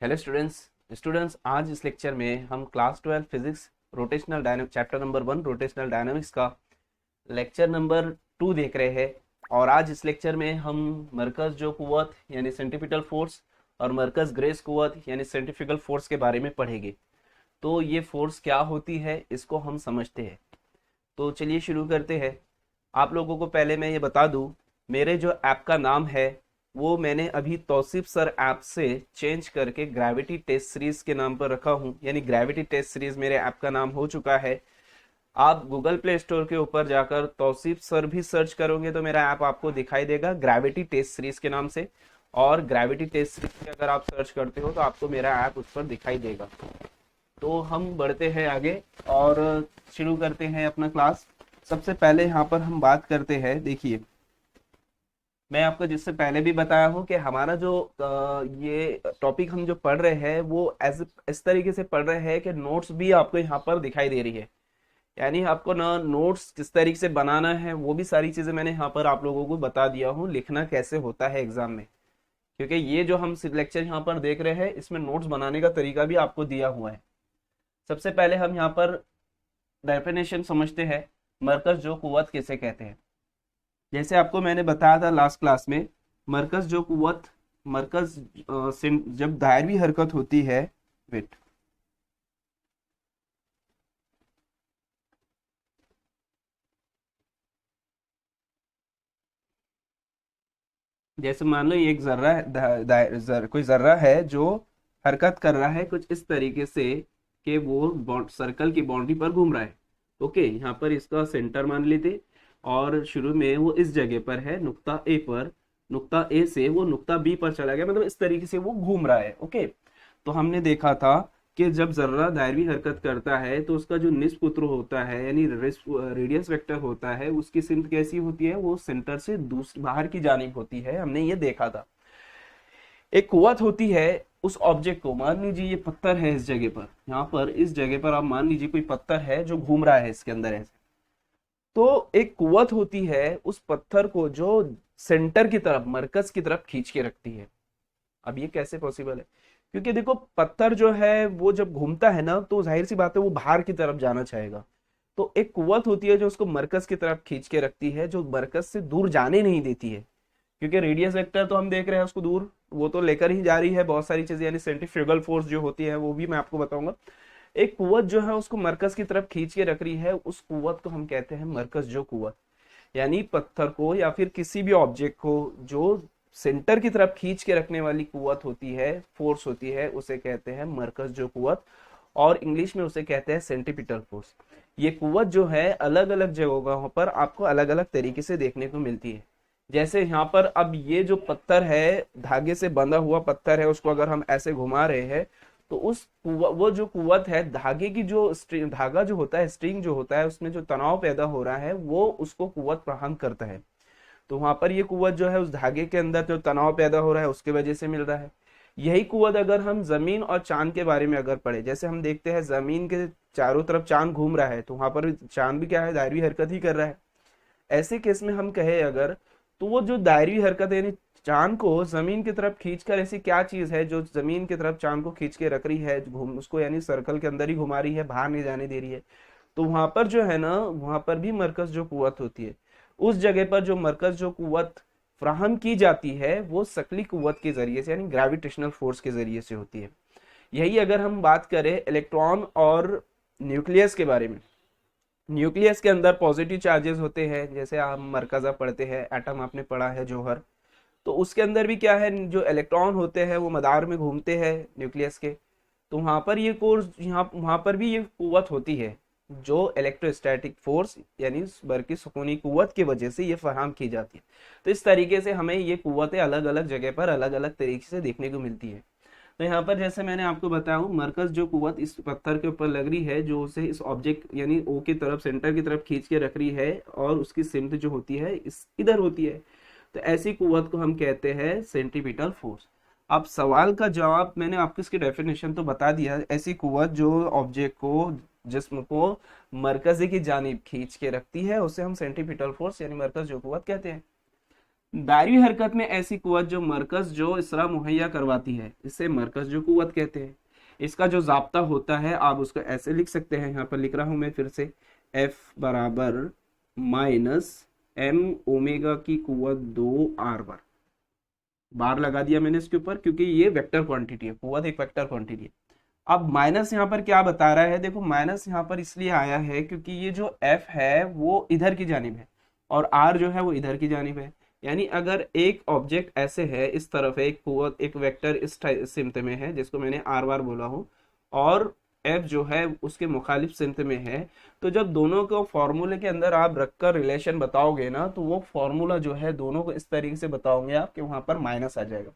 Hello students आज इस lecture में हम class 12 physics rotational dynamic chapter number 1 rotational dynamics का लेक्चर नंबर 2 देख रहे हैं। और आज इस लेक्चर में हम मरकज जो कुव्वत यानी सेंट्रीपिटल फोर्स और मरकज ग्रेस कुव्वत यानी सेंट्रीफ्यूगल फोर्स के बारे में पढ़ेंगे। तो ये फोर्स क्या होती है इसको हम समझते हैं। तो चलिए शुरू करते हैं। आप लोगों को पहले मैं ये बता दूं, मेरे जो ऐप का नाम है वो मैंने अभी तौसीफ सर ऐप से चेंज करके ग्रेविटी टेस्ट सीरीज के नाम पर रखा हूं, यानी ग्रेविटी टेस्ट सीरीज मेरे ऐप का नाम हो चुका है। आप गूगल प्ले स्टोर के ऊपर जाकर तौसीफ सर भी सर्च करोगे तो मेरा ऐप आपको दिखाई देगा ग्रेविटी टेस्ट सीरीज के नाम से। और ग्रेविटी टेस्ट सीरीज अगर आप सर्च करते हो तो आपको मेरा ऐप उस पर दिखाई देगा। तो हम बढ़ते हैं आगे और शुरू करते हैं अपना क्लास। सबसे पहले यहाँ पर हम बात करते हैं, देखिए मैं आपको जिससे पहले भी बताया हूँ कि हमारा जो ये टॉपिक हम जो पढ़ रहे हैं वो इस तरीके से पढ़ रहे हैं कि नोट्स भी आपको यहाँ पर दिखाई दे रही है। यानी आपको ना नोट्स किस तरीके से बनाना है वो भी सारी चीजें मैंने यहाँ पर आप लोगों को बता दिया हूँ, लिखना कैसे होता है एग्जाम में। क्योंकि ये जो हम लेक्चर यहाँ पर देख रहे हैं इसमें नोट्स बनाने का तरीका भी आपको दिया हुआ है। सबसे पहले हम यहाँ पर डेफिनेशन समझते हैं, मरकज जो कुव्वत किसे कहते हैं। जैसे आपको मैंने बताया था लास्ट क्लास में, मरकज जो कुव्वत, मरकज जब दायरवी हरकत होती है, वेट जैसे मान लो ये एक जर्रा है, कोई जर्रा है जो हरकत कर रहा है कुछ इस तरीके से कि वो सर्कल की बाउंड्री पर घूम रहा है। ओके, यहाँ पर इसका सेंटर मान लेते और शुरू में वो इस जगह पर है नुक्ता ए पर, नुक्ता ए से वो नुक्ता बी पर चला गया, मतलब इस तरीके से वो घूम रहा है। ओके, तो हमने देखा था कि जब जर्रा दायरवी हरकत करता है तो उसका जो निस्पुत्र होता है यानी रेडियस वेक्टर होता है उसकी सिमत कैसी होती है, वो सेंटर से दूसरी बाहर की जानिब होती है, हमने ये देखा था। एक कुव्वत होती है उस ऑब्जेक्ट को, मान लीजिए ये पत्थर है इस जगह पर, यहाँ पर इस जगह पर आप मान लीजिए कोई पत्थर है जो घूम रहा है इसके अंदर ऐसे। तो एक कुव्वत होती है उस पत्थर को जो सेंटर की तरफ, मरकज की तरफ खींच के रखती है। अब ये कैसे पॉसिबल है, क्योंकि देखो पत्थर जो है वो जब घूमता है ना तो जाहिर सी बात है वो बाहर की तरफ जाना चाहेगा। तो एक कुव्वत होती है जो उसको मरकज की तरफ खींच के रखती है, जो मरकज से दूर जाने नहीं देती है। क्योंकि रेडियस वेक्टर तो हम देख रहे हैं उसको दूर, वो तो लेकर ही जा रही है बहुत सारी चीजें, यानी सेंट्रीफ्यूगल फोर्स जो होती है वो भी मैं आपको बताऊंगा। एक कुव्वत जो है उसको मरकज की तरफ खींच के रख रही है, उस कुव्वत को हम कहते हैं मरकज जो कुव्वत। यानी पत्थर को या फिर किसी भी ऑब्जेक्ट को जो सेंटर की तरफ खींच के रखने वाली कुव्वत होती है, फोर्स होती है, उसे कहते हैं मरकज जो कुव्वत, और इंग्लिश में उसे कहते हैं सेंट्रीपिटल फोर्स। ये कुव्वत जो है अलग अलग जगहों पर आपको अलग अलग तरीके से देखने को मिलती है। जैसे यहाँ पर अब ये जो पत्थर है, धागे से बंधा हुआ पत्थर है, उसको अगर हम ऐसे घुमा रहे हैं तो वो जो कुव्वत है, धागे की जो धागा जो होता है, स्ट्रिंग जो होता है, उसमें जो तनाव पैदा हो रहा है वो उसको कुव्वत प्रदान करता है। तो वहां पर ये कुव्वत जो है उस धागे के अंदर जो तनाव पैदा हो रहा है उसके वजह से मिल रहा है। यही कुव्वत अगर हम जमीन और चांद के बारे में अगर पढ़े, जैसे हम देखते हैं जमीन के चारों तरफ चांद घूम रहा है तो वहां पर चांद भी क्या है, दायरवी हरकत ही कर रहा है। ऐसे केस में हम कहे अगर, तो वो जो दायरवी हरकत है यानी चांद को जमीन की तरफ खींचकर, ऐसी क्या चीज है जो जमीन की तरफ चांद को खींच के रख रही है, घूम उसको यानी सर्कल के अंदर ही घुमा रही है, बाहर नहीं जाने दे रही है। तो वहां पर जो है ना, वहां पर भी मरकज जो कुव्वत होती है, उस जगह पर जो मरकज जो कुव्वत फ्राहम की जाती है वो शकली कुव्वत के जरिए से यानी ग्रेविटेशनल फोर्स के जरिए से होती है। यही अगर हम बात करें इलेक्ट्रॉन और न्यूक्लियस के बारे में, न्यूक्लियस के अंदर पॉजिटिव चार्जेस होते हैं, जैसे हम मरकजा पढ़ते हैं, एटम आपने पढ़ा है जौहर, तो उसके अंदर भी क्या है, जो इलेक्ट्रॉन होते हैं वो मदार में घूमते हैं न्यूक्लियस के। तो वहां पर ये कोर्स, यहाँ वहां पर भी ये कुव्वत होती है जो इलेक्ट्रोस्टैटिक फोर्स यानी बरकी सुकूनी कुव्वत की वजह से ये फराहम की जाती है। तो इस तरीके से हमें ये कुव्वतें अलग अलग जगह पर अलग अलग तरीके से देखने को मिलती है। तो यहाँ पर जैसे मैंने आपको बताया हूँ, मरकज जो कुव्वत इस पत्थर के ऊपर लग रही है जो उसे इस ऑब्जेक्ट यानी ओ की तरफ, सेंटर की तरफ खींच के रख रही है और उसकी सिमत जो होती है इस इधर होती है, तो ऐसी कुव्वत को हम कहते हैं सेंट्रीपिटल फोर्स। अब सवाल का जवाब मैंने आपको इसकी डेफिनेशन तो बता दिया, ऐसी कुव्वत जो ऑब्जेक्ट को, जिस्म को मरकजी की जानिब खींच के रखती है उसे हम सेंट्रीपिटल फोर्स यानी मरकज जो कुव्वत कहते हैं। दायरवी हरकत में ऐसी कुव्वत जो मरकज जो इसरा मुहैया करवाती है, इसे मरकज जो कुव्वत कहते हैं। इसका जो जाब्ता होता है आप उसको ऐसे लिख सकते हैं, यहाँ पर लिख रहा हूं मैं फिर से, F बराबर माइनस m ओमेगा की कुव्वत 2 r बार लगा दिया मैंने इसके ऊपर, क्योंकि ये वेक्टर क्वांटिटी है, कुव्वत एक वेक्टर क्वांटिटी है। अब माइनस यहाँ पर क्या बता रहा है, देखो माइनस यहाँ पर इसलिए आया है क्योंकि ये जो F है वो इधर की जानिब है और R जो है वो इधर की जानिब है। यानी अगर एक ऑब्जेक्ट ऐसे है, इस तरफ है, एक कुव्वत एक वेक्टर इस सिमत में है जिसको मैंने आर बार बोला हूँ, और एफ जो है उसके मुखालिफ सिमत में है, तो जब दोनों को फॉर्मूले के अंदर आप रखकर रिलेशन बताओगे ना, तो वो फॉर्मूला जो है दोनों को इस तरीके से बताओगे आप कि वहां पर माइनस आ जाएगा,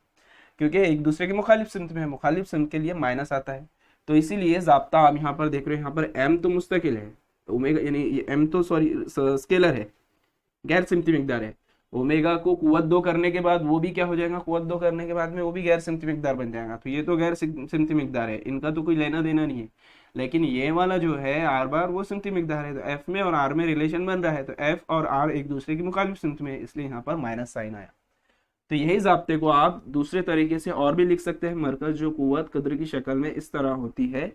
क्योंकि एक दूसरे के मुखालिफ सिमत में है, मुखालिफ सिमत के लिए माइनस आता है। तो इसीलिए जाब्ता आप यहाँ पर देख रहे हो, यहाँ पर एम तो मुस्तकिल है, ओमेगा यानी एम तो सॉरी स्केलर है, गैर सिमती मिकदार है। ओमेगा को कुव्वत 2 करने के बाद वो भी क्या हो जाएगा, कुव्वत 2 करने के बाद में वो भी गैर सिमती मिकदार बन जाएगा। तो ये तो गैर सिमती मिकदार है, इनका तो कोई लेना देना नहीं है। लेकिन ये वाला जो है आर बार वो सिमती मिकदार है, तो एफ में और आर में रिलेशन बन रहा है, तो एफ और आर एक दूसरे की मुखालिफ सिमत में है, इसलिए यहाँ पर माइनस साइन आया। तो यही जाब्ते को आप दूसरे तरीके से और भी लिख सकते हैं। मरकज जो कुव्वत कदर की शक्ल में इस तरह होती है,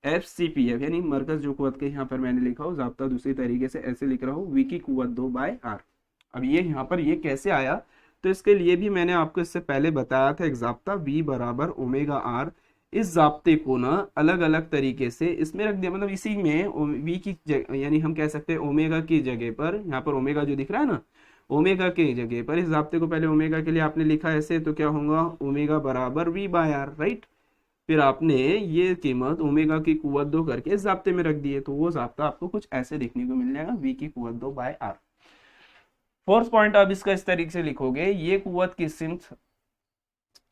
FCPF, यानी मरकज जो कुव्वत के यहाँ पर मैंने लिखा हो, जाब्ता दूसरी तरीके से ऐसे लिख रहा हूँ, V की कुव्वत 2/r। अब ये यहाँ पर ये कैसे आया, तो इसके लिए भी मैंने आपको इससे पहले बताया था एक जाब्ता V बराबर ओमेगा r। इस जाब्ते को ना अलग अलग तरीके से इसमें रख दिया, मतलब इसी में V की यानी हम कह सकते हैं ओमेगा की जगह पर, यहाँ पर ओमेगा जो दिख रहा है ना, ओमेगा के जगह पर इस जाब्ते को पहले ओमेगा के लिए आपने लिखा ऐसे, तो क्या होगा, ओमेगा बराबर V/r, राइट। फिर आपने ये कीमत ओमेगा की कुव्वत 2 करके इस जाब्ते में रख दिए, तो वो जाब्ता आपको कुछ ऐसे देखने को मिल जाएगा, V की कुव्वत 2/r। फोर्थ पॉइंट आप इसका इस तरीके से लिखोगे, ये कुव्वत की सिमत,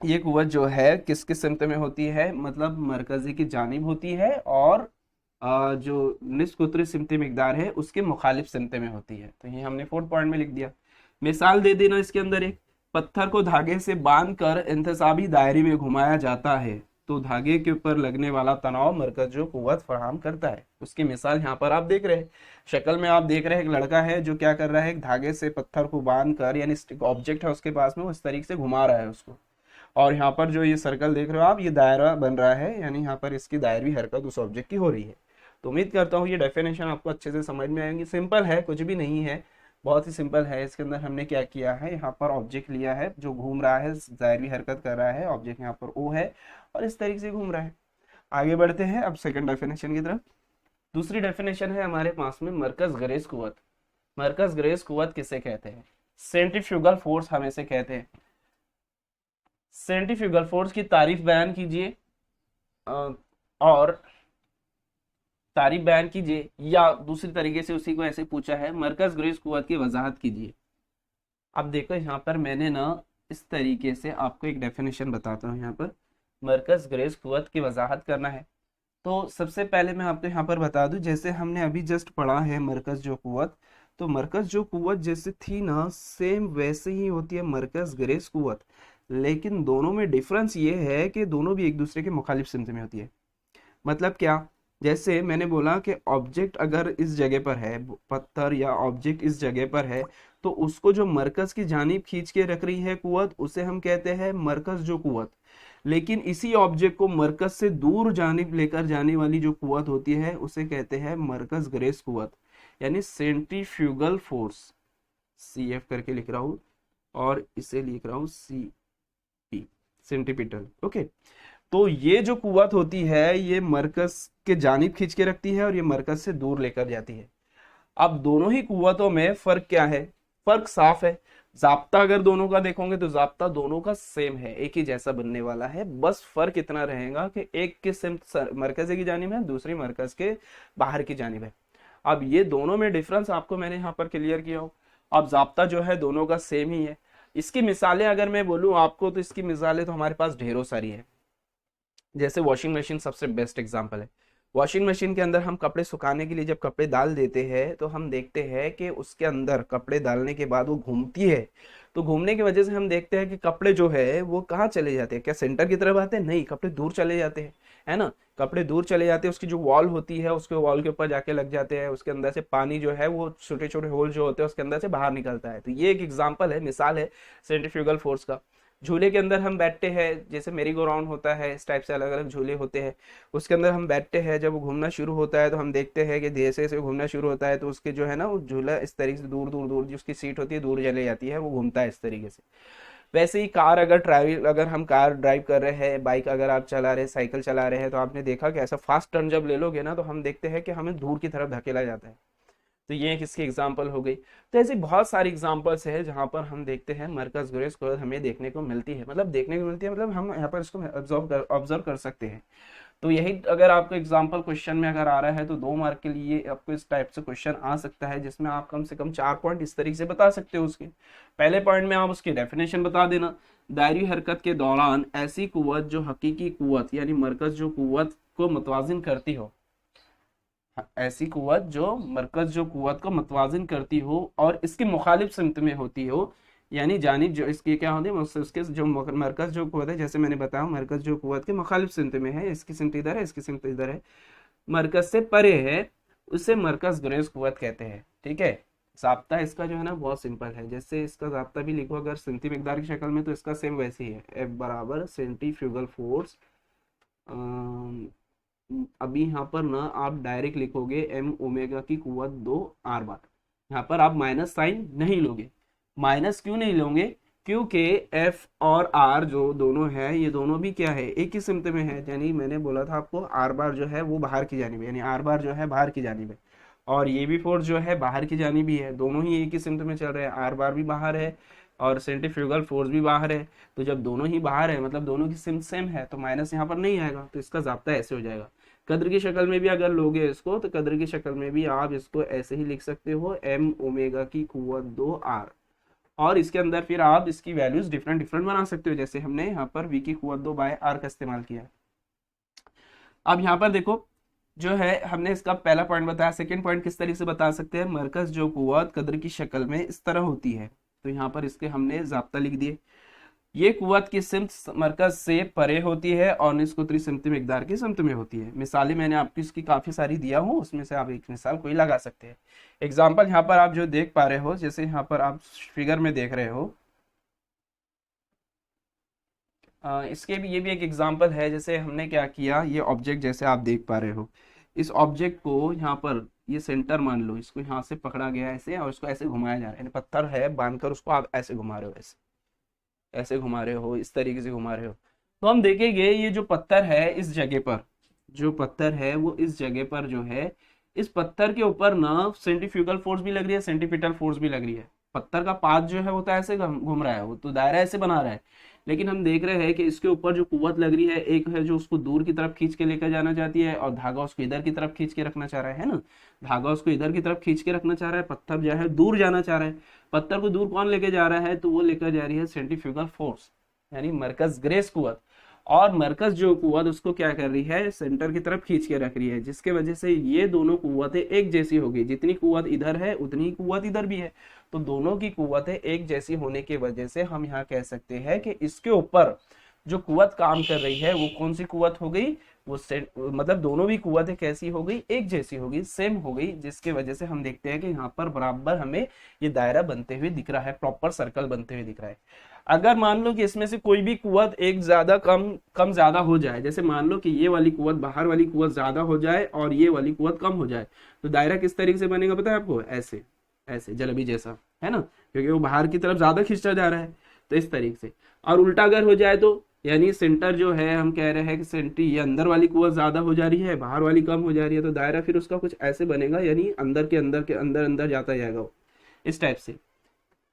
ये कुव्वत जो है किस किस सिमत में होती है, मतलब मरकजी की जानिब होती है, और जो निस्फ कुतरी सिमती मिकदार है उसके मुखालिफ सिमत में होती है। तो ये हमने फोर्थ पॉइंट में लिख दिया। मिसाल दे देना इसके अंदर, एक पत्थर को धागे से बांधकर इंतसाबी दायरे में घुमाया जाता है, तो धागे के ऊपर लगने वाला तनाव मरकज जो कुव्वत फराहम करता है, उसकी मिसाल यहाँ पर आप देख रहे हैं। शक्ल में आप देख रहे हैं एक लड़का है जो क्या कर रहा है, एक धागे से पत्थर को बांध कर, यानी ऑब्जेक्ट है उसके पास में, वो इस तरीके से घुमा रहा है उसको, और यहाँ पर जो ये सर्कल देख रहे हो आप, ये दायरा बन रहा है, यानी यहाँ पर इसकी दायरवी हरकत उस ऑब्जेक्ट की हो रही है। तो उम्मीद करता हूँ ये डेफिनेशन आपको अच्छे से समझ में आएंगी। सिंपल है, कुछ भी नहीं है, बहुत ही सिंपल है। इसके अंदर हमने क्या किया है, यहाँ पर ऑब्जेक्ट लिया है जो घूम रहा है, दायरवी हरकत कर रहा है, ऑब्जेक्ट यहाँ पर O है और इस तरीके से घूम रहा है। आगे बढ़ते हैं अब सेकंड डेफिनेशन की तरफ। दूसरी डेफिनेशन है हमारे पास में मरकज गरेज कुव्वत। मरकज गरेज कुव्वत किसे कहते हैं, सेंट्रीफ्यूगल फोर्स हम इसे कहते हैं। सेंट्रीफ्यूगल फोर्स की तारीफ बयान कीजिए, और तारीफ बयान कीजिए, या दूसरी तरीके से उसी को ऐसे पूछा है, मरकज गरेज कुव्वत की वजाहत कीजिए। अब देखो यहाँ पर मैंने ना इस तरीके से आपको एक डेफिनेशन बताता हूँ। यहाँ पर मरकज गरेज कुव्वत की वजाहत करना है, तो सबसे पहले मैं आपको यहाँ पर बता दूं, जैसे हमने अभी जस्ट पढ़ा है मरकज जो कुव्वत, तो मरकज जो कुव्वत जैसे थी ना, सेम वैसे ही होती है मरकज गरेज कुव्वत। लेकिन दोनों में डिफरेंस ये है कि दोनों भी एक दूसरे के मुखालिफ सिमत में होती है। मतलब क्या, जैसे मैंने बोला कि ऑब्जेक्ट अगर इस जगह पर है, पत्थर या ऑब्जेक्ट इस जगह पर है, तो उसको जो मरकज की जानिब खींच के रख रही है कुव्वत, उसे हम कहते हैं मरकज जो कुव्वत। लेकिन इसी ऑब्जेक्ट को मरकज से दूर जानिब लेकर जाने वाली जो कुव्वत होती है उसे कहते हैं मरकज गरेज कुव्वत, यानी सेंट्रीफ्यूगल फोर्स। CF करके लिख रहा हूं और इसे लिख रहा हूं CP, सेंट्रीपिटल। ओके, तो ये जो कुव्वत होती है ये मरकज के जानिब खींच के रखती है और ये मरकज से दूर लेकर जाती है। अब दोनों ही कुव्वतों में फर्क क्या है, फर्क साफ है। जाब्ता अगर दोनों का देखोगे तो जाब्ता दोनों का सेम है, एक ही जैसा बनने वाला है। बस फर्क इतना रहेगा कि एक की सिमत मरकज की जानिब है, दूसरी मरकज के बाहर की जानिब है। अब ये दोनों में डिफरेंस आपको मैंने यहाँ पर क्लियर किया हो। अब जाब्ता जो है दोनों का सेम ही है। इसकी मिसालें अगर मैं बोलूँ आपको, तो इसकी मिसालें तो हमारे पास ढेरों सारी है। जैसे वॉशिंग मशीन सबसे बेस्ट एग्जाम्पल है। वॉशिंग मशीन के अंदर हम कपड़े सुखाने के लिए जब कपड़े डाल देते हैं, तो हम देखते हैं कि उसके अंदर कपड़े डालने के बाद वो घूमती है, तो घूमने की वजह से हम देखते हैं कि कपड़े जो है वो कहाँ चले जाते हैं, क्या सेंटर की तरफ आते हैं? नहीं, कपड़े दूर चले जाते हैं, है ना। कपड़े दूर चले जाते हैं, उसकी जो वॉल होती है उसके वॉल के ऊपर जाके लग जाते हैं, उसके अंदर से पानी जो है वो छोटे छोटे होल जो होते हैं उसके अंदर से बाहर निकलता है। तो ये एक एग्जाम्पल है, मिसाल है सेंट्रीफ्यूगल फोर्स का। झूले के अंदर हम बैठते हैं, जैसे मेरी गो राउंड होता है, इस टाइप से अलग अलग झूले होते हैं, उसके अंदर हम बैठते हैं, जब वो घूमना शुरू होता है तो हम देखते हैं कि जैसे जैसे घूमना शुरू होता है तो उसके जो है ना वो झूला इस तरीके से दूर दूर दूर जो उसकी सीट होती है दूर चले जाती है, वो घूमता है इस तरीके से। वैसे ही कार अगर हम कार ड्राइव कर रहे हैं, बाइक अगर आप चला रहे हैं, साइकिल चला रहे हैं, तो आपने देखा कि ऐसा फास्ट टर्न जब ले लोगे ना तो हम देखते हैं कि हमें दूर की तरफ धकेला जाता है। तो ये एक इसकी एग्जाम्पल हो गई। तो ऐसी बहुत सारी एग्जाम्पल्स है जहां पर हम देखते हैं मरकज गुरेज कुव्वत हमें देखने को मिलती है, मतलब देखने को मिलती है, मतलब हम यहाँ पर इसको ऑब्जर्व कर सकते हैं। तो यही अगर आपको एग्जाम्पल क्वेश्चन में अगर आ रहा है तो 2 मार्क के लिए आपको इस टाइप से क्वेश्चन आ सकता है, जिसमें आप कम से कम 4 पॉइंट इस तरीके से बता सकते हो। उसके पहले पॉइंट में आप उसकी डेफिनेशन बता देना, दायरी हरकत के दौरान ऐसी कुव्वत जो हकीकी कुव्वत यानी मरकज जो कुव्वत को मुतवाजिन करती हो, ऐसी कुव्वत जो मरकज जो कुव्वत को मुतवाजिन करती हो और इसकी मुखालिफ सिमत में होती हो, यानी जानिब जो इसकी क्या होती है उसके जो मरकज जो कुव्वत है, जैसे मैंने बताया मरकज जो कुव्वत के मुखालिफ सिमत में है, इसकी सिमत इधर है, इसकी सिमत इधर है, मरकज से परे है, उसे मरकज गुरेज कुव्वत कहते हैं। ठीक है। जाब्ता इसका जो है ना बहुत सिंपल है, जैसे इसका जाब्ता भी लिखो अगर सेंटी मिकदार की शक्ल में तो इसका सेम वैसे ही है, एफ बराबर सेंट्रीफ्यूगल फोर्स। अभी यहाँ पर ना आप डायरेक्ट लिखोगे एम ओमेगा की कुव्वत 2 r बार, यहाँ पर आप माइनस साइन नहीं लोगे। माइनस क्यों नहीं लोगे? क्योंकि एफ और आर जो दोनों है ये दोनों भी क्या है, एक ही सिमत में है, यानी मैंने बोला था आपको आर बार जो है वो बाहर की जानिब है, यानी आर बार जो है बाहर की जानिब है, और ये भी फोर्स जो है बाहर की जानिब ही है, दोनों ही एक ही सिमत में चल रहे हैं, आर बार भी बाहर है और सेंट्रीफ्यूगल फोर्स भी बाहर है। तो जब दोनों ही बाहर है मतलब दोनों की सिमत सेम है, तो माइनस यहाँ पर नहीं आएगा, तो इसका जाब्ता ऐसे हो जाएगा। कद्र की शक्ल में भी अगर लोगे इसको तो कद्र की शक्ल में भी आप इसको ऐसे ही लिख सकते हो, एम ओमेगा की कुव्वत 2 r, और इसके अंदर फिर आप इसकी वैल्यूज डिफरेंट डिफरेंट बना सकते हो, जैसे हमने यहाँ पर v की कुव्वत 2/r का इस्तेमाल किया। अब यहाँ पर देखो जो है हमने इसका पहला पॉइंट बताया, सेकंड पॉइंट किस तरीके से बता सकते हैं, मरकज जो कुव्वत कद्र की शक्ल में इस तरह होती है, तो यहाँ पर इसके हमने जाब्ता लिख दिए। ये कुव्वत की सिमत मरकज से परे होती है और निस्कुतरी सिमत मिकदार की सिमत में होती है। मिसालें मैंने आपको इसकी काफी सारी दिया हूँ, उसमें से आप एक मिसाल कोई लगा सकते हैं। एग्जाम्पल यहाँ पर आप जो देख पा रहे हो, जैसे यहाँ पर आप फिगर में देख रहे हो, इसके भी ये भी एक एग्जाम्पल है। जैसे हमने क्या किया, ये ऑब्जेक्ट जैसे आप देख पा रहे हो, इस ऑब्जेक्ट को यहाँ पर ये सेंटर मान लो, इसको यहाँ से पकड़ा गया ऐसे और इसको ऐसे घुमाया जा रहा है, यानी पत्थर है बांधकर उसको आप ऐसे घुमा रहे हो, ऐसे ऐसे घुमा रहे हो, इस तरीके से घुमा रहे हो। तो हम देखेंगे ये जो पत्थर है इस जगह पर, जो पत्थर है वो इस जगह पर जो है, इस पत्थर के ऊपर ना सेंट्रीफ्यूगल फोर्स भी लग रही है, सेंट्रीपिटल फोर्स भी लग रही है। पत्थर का पाथ जो है वो तो ऐसे घूम रहा है, वो तो दायरा ऐसे बना रहा है, लेकिन हम देख रहे हैं कि इसके ऊपर जो कुव्वत लग रही है, एक है जो उसको दूर की तरफ खींच के लेकर जाना चाहती है और धागा उसको इधर की तरफ खींच के रखना चाह रहा है ना, धागा उसको इधर की तरफ खींच के रखना चाह रहा है, पत्थर जो है दूर जाना चाह रहा है। पत्थर को दूर कौन लेके जा रहा है, तो वो लेकर जा रही है सेंट्रीफ्यूगल फोर्स यानी मरकज ग्रेस कुव्वत, और मरकज जो कुव्वत उसको क्या कर रही है, सेंटर की तरफ खींच के रख रही है, जिसके वजह से ये दोनों कुव्वतें एक जैसी होगी, जितनी कुव्वत इधर है उतनी कुव्वत इधर भी है, तो दोनों की कुव्वतें एक जैसी होने की वजह से हम यहाँ कह सकते हैं कि इसके ऊपर जो कुव्वत काम कर रही है वो कौन सी कुव्वत हो गई, वो मतलब दोनों भी कुव्वतें कैसी हो गई, एक जैसी हो गई, सेम हो गई, जिसके वजह से हम देखते हैं कि यहाँ पर बराबर हमें ये दायरा बनते हुए दिख रहा है, प्रॉपर सर्कल बनते हुए दिख रहा है। अगर मान लो कि इसमें से कोई भी कुव्वत एक ज्यादा कम ज्यादा हो जाए, जैसे मान लो कि ये वाली कुव्वत बाहर वाली कुव्वत ज्यादा हो जाए और ये वाली कुव्वत कम हो जाए, तो दायरा किस तरीके से बनेगा पता है आपको, ऐसे ऐसे जलेबी जैसा, है ना, क्योंकि वो बाहर की तरफ ज्यादा खींचा जा रहा है, तो इस तरीके से। और उल्टा अगर हो जाए तो यानी सेंटर जो है हम कह रहे हैं कि सेंटर ये अंदर वाली कुव्वत ज्यादा हो जा रही है, बाहर वाली कम हो जा रही है, तो दायरा फिर उसका कुछ ऐसे बनेगा, यानी अंदर के अंदर अंदर जाता जाएगा वो, इस टाइप से।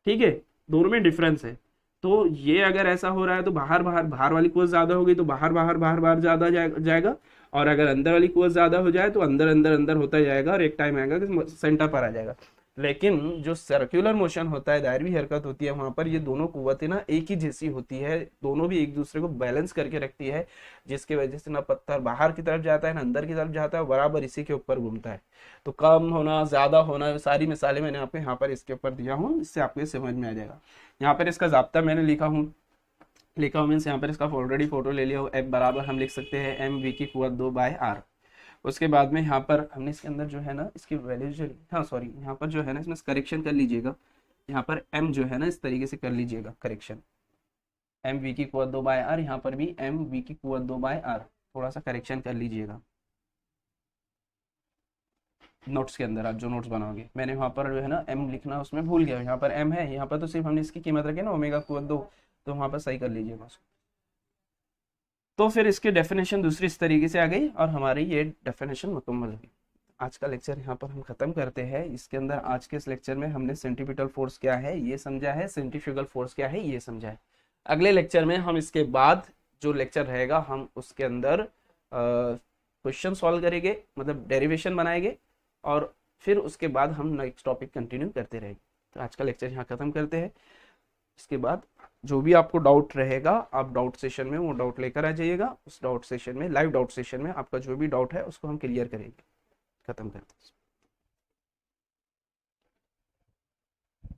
ठीक है, दोनों में डिफरेंस है। तो ये अगर ऐसा हो रहा है तो बाहर वाली कुव्वत ज्यादा होगी तो बाहर ज्यादा जाएगा, और अगर अंदर वाली कुव्वत ज्यादा हो जाए तो अंदर होता जाएगा और एक टाइम आएगा कि सेंटर पर आ जाएगा। लेकिन जो सर्कुलर मोशन होता है, दायरवी हरकत होती है, वहां पर ये दोनों कुव्वतें ना एक ही जैसी होती है, दोनों भी एक दूसरे को बैलेंस करके रखती है, जिसकी वजह से ना पत्थर बाहर की तरफ जाता है ना अंदर की तरफ जाता है, बराबर इसी के ऊपर घूमता है। तो कम होना ज्यादा होना सारी मिसालें मैंने आपको यहाँ पर इसके ऊपर दिया हूँ, इससे आपको ये समझ में आ जाएगा। यहाँ पर इसका जाब्ता मैंने लिखा हूँ मीन्स यहाँ पर इसका ऑलरेडी फोटो ले लिया हो। एफ बराबर हम लिख सकते हैं एम वी की कुव्वत 2/r। उसके बाद में यहाँ पर हमने इसके अंदर जो है ना इसकी वैल्यू जो, हाँ सॉरी, यहाँ पर जो है ना इसमें करेक्शन कर लीजिएगा। यहाँ पर m जो है ना इस तरीके से कर लीजिएगा करेक्शन, एम वी की कुव्वत 2/r, यहाँ पर भी एम वी की कुव्वत 2/r, थोड़ा सा करेक्शन कर लीजिएगा नोट्स के अंदर। आप जो नोट्स बनाओगे, मैंने वहाँ पर जो है ना m लिखना उसमें भूल गया, यहाँ पर m है, यहाँ पर तो सिर्फ हमने इसकी कीमत रखी ना ओमेगा कुव्वत 2, तो वहाँ पर सही कर लीजिएगा उसको। तो फिर इसकी डेफिनेशन दूसरी इस तरीके से आ गई और हमारी ये डेफिनेशन मुकम्मल हुई। आज का लेक्चर यहाँ पर हम खत्म करते हैं। इसके अंदर आज के इस लेक्चर में हमने सेंट्रीपिटल फोर्स क्या है ये समझा है, सेंट्रीफ्यूगल फोर्स क्या है ये समझा है। अगले लेक्चर में हम इसके बाद जो लेक्चर रहेगा हम उसके अंदर क्वेश्चन सॉल्व करेंगे, मतलब डेरिवेशन बनाएंगे, और फिर उसके बाद हम नेक्स्ट टॉपिक कंटिन्यू करते रहेंगे। तो आज का लेक्चर यहाँ खत्म करते हैं। इसके बाद जो भी आपको डाउट रहेगा आप डाउट सेशन में वो डाउट लेकर आ जाइएगा। उस डाउट सेशन में, लाइव डाउट सेशन में आपका जो भी डाउट है उसको हम क्लियर करेंगे। खत्म करते हैं।